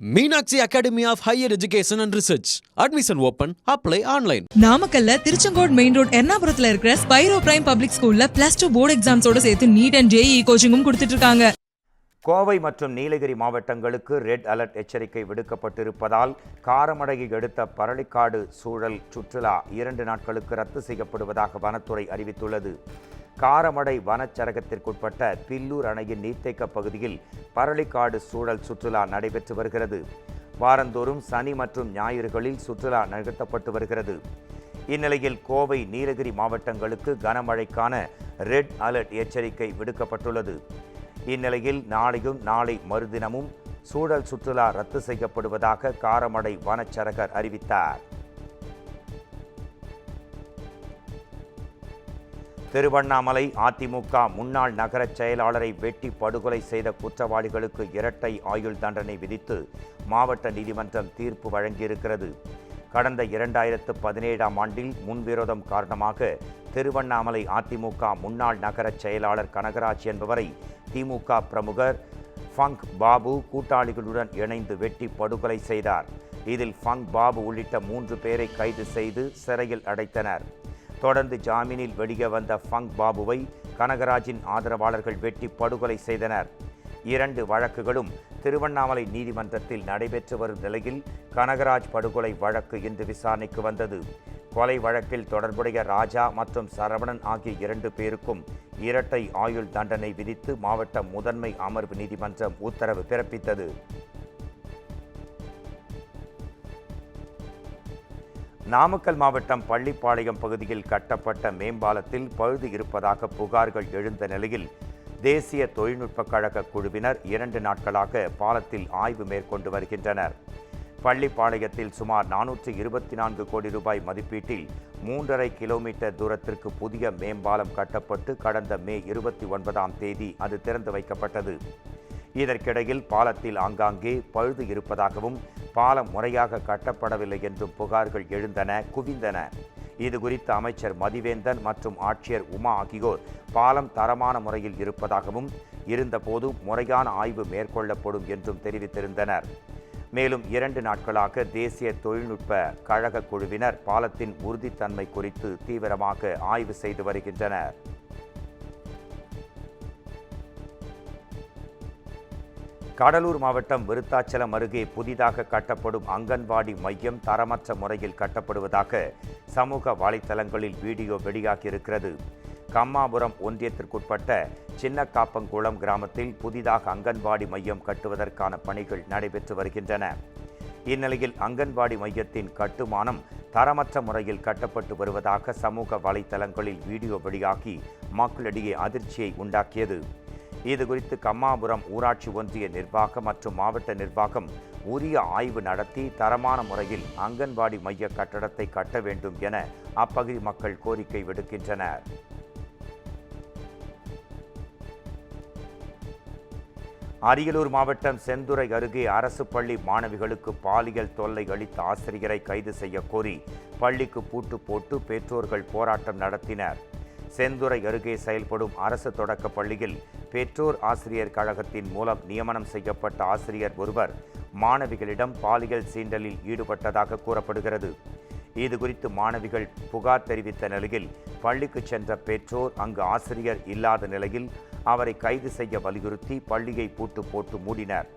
Meenakshi Academy of Higher Education and Research. Admission open. Apply online. நாமக்கல்ல Tiruchengode main road எர்ணாபுரத்துல இருக்கிற Spiro prime public ஸ்கூல்ல +2 board எக்ஸாம்ஸோட சேர்த்து NEET and JEE கோச்சிங்கும் கொடுத்துட்டு இருக்காங்க. கோவை மற்றும் நீலகிரி மாவட்டங்களுக்கு ரெட் அலர்ட் எச்சரிக்கை விடுக்கப்பட்டிருப்பதால் காரமடையை அடுத்த பரளிக்காடு சூழல் சுற்றுலா 2 நாட்களுக்கு ரத்து செய்யப்படுவதாக வனத்துறை அறிவித்துள்ளது. காரமடை வனச்சரகத்திற்குட்பட்ட பில்லூர் அணையின் நீர்த்தேக்க பகுதியில் பரளிக்காடு சூழல் சுற்றுலா நடைபெற்று வருகிறது. வாரந்தோறும் சனி மற்றும் ஞாயிறுகளில் சுற்றுலா நிகழ்த்தப்பட்டு வருகிறது. இந்நிலையில் கோவை நீலகிரி மாவட்டங்களுக்கு கனமழைக்கான ரெட் அலர்ட் எச்சரிக்கை விடுக்கப்பட்டுள்ளது. இந்நிலையில் நாளையும் நாளை மறுதினமும் சூழல் சுற்றுலா ரத்து செய்யப்படுவதாக காரமடை வனச்சரகர் அறிவித்தார். திருவண்ணாமலை அதிமுக முன்னாள் நகர செயலாளரை வெட்டி படுகொலை செய்த குற்றவாளிகளுக்கு இரட்டை ஆயுள் தண்டனை விதித்து மாவட்ட நீதிமன்றம் தீர்ப்பு வழங்கியிருக்கிறது. கடந்த 2017ஆம் ஆண்டில் முன்விரோதம் காரணமாக திருவண்ணாமலை அதிமுக முன்னாள் நகர செயலாளர் கனகராஜ் என்பவரை திமுக பிரமுகர் ஃபங்க் பாபு கூட்டாளிகளுடன் இணைந்து வெட்டி படுகொலை செய்தார். இதில் ஃபங்க் பாபு உள்ளிட்ட 3 பேரை கைது செய்து சிறையில் அடைத்தனர். தொடர்ந்து ஜாமீனில் வெளியே வந்த ஃபங்க் பாபுவை கனகராஜின் ஆதரவாளர்கள் வெட்டி படுகொலை செய்தனர். 2 வழக்குகளும் திருவண்ணாமலை நீதிமன்றத்தில் நடைபெற்று வரும் நிலையில் கனகராஜ் படுகொலை வழக்கு இன்று விசாரணைக்கு வந்தது. கொலை வழக்கில் தொடர்புடைய ராஜா மற்றும் சரவணன் ஆகிய 2 பேருக்கும் இரட்டை ஆயுள் தண்டனை விதித்து மாவட்ட முதன்மை அமர்வு நீதிமன்றம் உத்தரவு பிறப்பித்தது. நாமக்கல் மாவட்டம் பள்ளிப்பாளையம் பகுதியில் கட்டப்பட்ட மேம்பாலத்தில் பழுது இருப்பதாக புகார்கள் எழுந்த நிலையில் தேசிய தொழில்நுட்ப கழக குழுவினர் 2 நாட்களாக பாலத்தில் ஆய்வு மேற்கொண்டு வருகின்றனர். பள்ளிப்பாளையத்தில் சுமார் 424 கோடி ரூபாய் மதிப்பீட்டில் 3.5 கிலோமீட்டர் தூரத்திற்கு புதிய மேம்பாலம் கட்டப்பட்டு கடந்த மே 29ஆம் தேதி அது திறந்து வைக்கப்பட்டது. இதற்கிடையில் பாலத்தில் ஆங்காங்கே பழுது இருப்பதாகவும் பாலம் முறையாக கட்டப்படவில்லை என்றும் புகார்கள் எழுந்தன, குவிந்தன. இது குறித்து அமைச்சர் மதிவேந்தன் மற்றும் ஆட்சியர் உமா ஆகியோர் பாலம் தரமான முறையில் இருப்பதாகவும் இருந்தபோதும் முறையான ஆய்வு மேற்கொள்ளப்படும் என்றும் தெரிவித்திருந்தனர். மேலும் 2 நாட்களாக தேசிய தொழில்நுட்ப கழக குழுவினர் பாலத்தின் உறுதித்தன்மை குறித்து தீவிரமாக ஆய்வு செய்து வருகின்றனர். கடலூர் மாவட்டம் விருத்தாச்சலம் அருகே புதிதாக கட்டப்படும் அங்கன்வாடி மையம் தரமற்ற முறையில் கட்டப்படுவதாக சமூக வலைத்தளங்களில் வீடியோ வெளியாகியிருக்கிறது. கம்மாபுரம் ஒன்றியத்திற்குட்பட்ட சின்னக்காப்பங்குளம் கிராமத்தில் புதிதாக அங்கன்வாடி மையம் கட்டுவதற்கான பணிகள் நடைபெற்று வருகின்றன. இந்நிலையில் அங்கன்வாடி மையத்தின் கட்டுமானம் தரமற்ற முறையில் கட்டப்பட்டு வருவதாக சமூக வலைத்தளங்களில் வீடியோ வெளியாகி மக்களிடையே அதிர்ச்சியை உண்டாக்கியது. இது குறித்து கம்மாபுரம் ஊராட்சி ஒன்றிய நிர்வாகம் மற்றும் மாவட்ட நிர்வாகம் உரிய ஆய்வு நடத்தி தரமான முறையில் அங்கன்வாடி மைய கட்டடத்தை கட்ட வேண்டும் என அப்பகுதி மக்கள் கோரிக்கை விடுக்கின்றனர். அரியலூர் மாவட்டம் செந்துறை அருகே அரசு பள்ளி மாணவிகளுக்கு பாலியல் தொல்லை அளித்த ஆசிரியரை கைது செய்ய கோரி பள்ளிக்கு பூட்டு போட்டு பெற்றோர்கள் போராட்டம் நடத்தினர். செந்துறை அருகே செயல்படும் அரசு தொடக்க பள்ளியில் பெற்றோர் ஆசிரியர் கழகத்தின் மூலம் நியமனம் செய்யப்பட்ட ஆசிரியர் ஒருவர் மாணவிகளிடம் பாலியல் சீண்டலில் ஈடுபட்டதாக கூறப்படுகிறது. இது குறித்து மாணவிகள் புகார் தெரிவித்த நிலையில் பள்ளிக்கு சென்ற பெற்றோர் அங்கு ஆசிரியர் இல்லாத நிலையில் அவரை கைது செய்ய வலியுறுத்தி பள்ளியை பூட்டு போட்டு மூடினர்.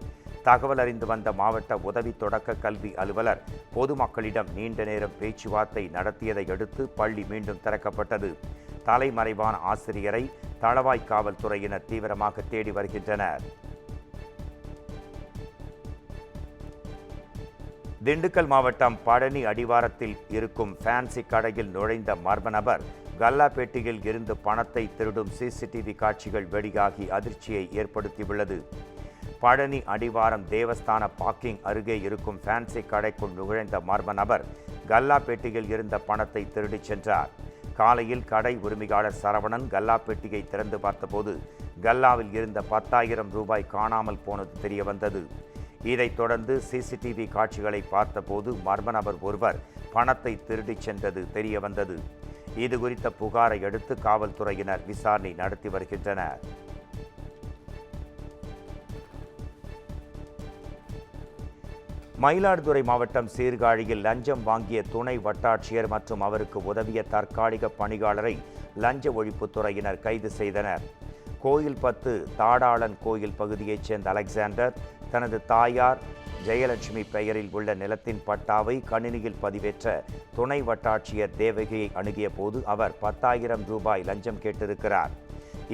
தகவல் அறிந்து வந்த மாவட்ட உதவி தொடக்க கல்வி அலுவலர் பொதுமக்களிடம் நீண்ட நேரம் பேச்சுவார்த்தை நடத்தியதை அடுத்து பள்ளி மீண்டும் திறக்கப்பட்டது. தலைமறைவான ஆசிரியரை தளவாய் காவல்துறையினர் தீவிரமாக தேடி வருகின்றனர். திண்டுக்கல் மாவட்டம் பழனி அடிவாரத்தில் இருக்கும் ஃபேன்சி கடையில் நுழைந்த மர்ம நபர் கல்லாப்பேட்டியில் இருந்து பணத்தை திருடும் சிசிடிவி காட்சிகள் வெளியாகி அதிர்ச்சியை ஏற்படுத்தியுள்ளது. பழனி அடிவாரம் தேவஸ்தான பார்க்கிங் அருகே இருக்கும் ஃபேன்சி கடைக்குள் நுழைந்த மர்ம நபர் கல்லாப்பேட்டியில் இருந்த பணத்தை திருடிச் சென்றார். காலையில் கடை உரிமையாளர் சரவணன் கல்லாப்பேட்டியை திறந்து பார்த்தபோது கல்லாவில் இருந்த 10,000 ரூபாய் காணாமல் போனது தெரிய வந்தது. இதைத் தொடர்ந்து சிசிடிவி காட்சிகளை பார்த்தபோது மர்ம நபர் ஒருவர் பணத்தை திருடிச் சென்றது தெரிய வந்தது. இது குறித்த புகாரை அடுத்து காவல்துறையினர் விசாரணை நடத்தி வருகின்றனர். மயிலாடுதுறை மாவட்டம் சீர்காழியில் லஞ்சம் வாங்கிய துணை வட்டாட்சியர் மற்றும் அவருக்கு உதவிய தற்காலிக பணியாளரை லஞ்ச ஒழிப்புத்துறையினர் கைது செய்தனர். கோயில்பத்து தாடாளன் கோயில் பகுதியைச் சேர்ந்த அலெக்சாண்டர் தனது தாயார் ஜெயலட்சுமி பெயரில் உள்ள நிலத்தின் பட்டாவை கணினியில் பதிவேற்ற துணை வட்டாட்சியர் தேவகியை அணுகிய போது அவர் 10,000 ரூபாய் லஞ்சம் கேட்டிருக்கிறார்.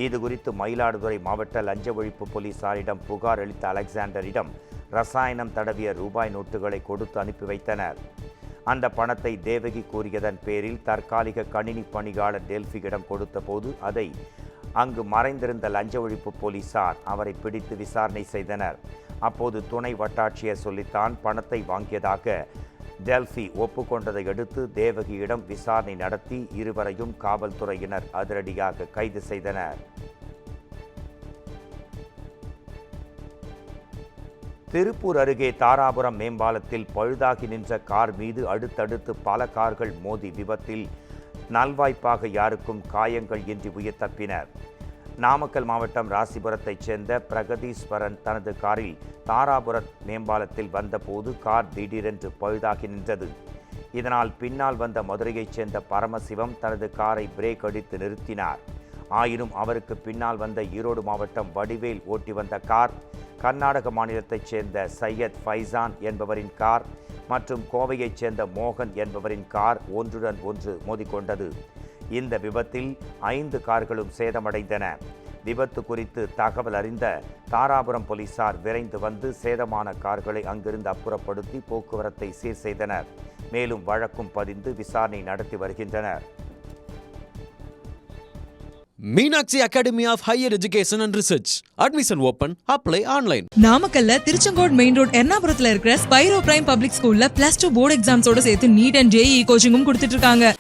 இது குறித்து மயிலாடுதுறை மாவட்ட லஞ்ச ஒழிப்பு போலீசாரிடம் புகார் அளித்த அலெக்சாண்டரிடம் ரசாயனம் தடவிய ரூபாய் நோட்டுகளை கொடுத்து அனுப்பி வைத்தனர். அந்த பணத்தை தேவகி கூறியதன் பேரில் தற்காலிக கணினி பணியாளர் டெல்பியிடம் கொடுத்த போது அதை அங்கு மறைந்திருந்த லஞ்ச ஒழிப்பு போலீசார் அவரை பிடித்து விசாரணை செய்தனர். அப்போது துணை வட்டாட்சியர் சொல்லித்தான் பணத்தை வாங்கியதாக டெல்பி ஒப்புக்கொண்டதை அடுத்து தேவகியிடம் விசாரணை நடத்தி இருவரையும் காவல்துறையினர் அதிரடியாக கைது செய்தனர். திருப்பூர் அருகே தாராபுரம் மேம்பாலத்தில் பழுதாகி நின்ற கார் மீது அடுத்தடுத்து பல கார்கள் மோதி விபத்தில் நல்வாய்ப்பாக யாருக்கும் காயங்கள் இன்றி உயிர் தப்பினர். நாமக்கல் மாவட்டம் ராசிபுரத்தைச் சேர்ந்த பிரகதீஸ்வரன் தனது காரில் தாராபுரம் மேம்பாலத்தில் வந்தபோது கார் திடீரென்று பழுதாகி நின்றது. இதனால் பின்னால் வந்த மதுரையைச் சேர்ந்த பரமசிவம் தனது காரை பிரேக் அடித்து நிறுத்தினார். ஆயினும் அவருக்கு பின்னால் வந்த ஈரோடு மாவட்டம் வடிவேல் ஓட்டி வந்த கார், கர்நாடக மாநிலத்தைச் சேர்ந்த சையத் ஃபைசான் என்பவரின் கார் மற்றும் கோவையைச் சேர்ந்த மோகன் என்பவரின் கார் ஒன்றுடன் ஒன்று மோதிக்கொண்டது. இந்த விபத்தில் 5 கார்களும் சேதமடைந்தன. விபத்து குறித்து தகவல் அறிந்த தாராபுரம் போலீசார் விரைந்து வந்து சேதமான கார்களை அங்கிருந்து அப்புறப்படுத்தி போக்குவரத்தை சீர் செய்தனர். மேலும் வழக்கும் பதிந்து விசாரணை நடத்தி வருகின்றனர். Meenakshi Academy of Higher Education and Research. Admission open. Apply online. நாமக்கல்ல திருச்செங்கோடு மெயின் ரோட் எர்ணாபுரத்துல இருக்கிற ஸ்பைரோ பிரைம் பப்ளிக் ஸ்கூல்ல +2 போர்டு எக்ஸாம்ஸோட சேர்த்து நீட் அண்ட் JEE கோச்சிங்கும் கொடுத்துட்டு இருக்காங்க.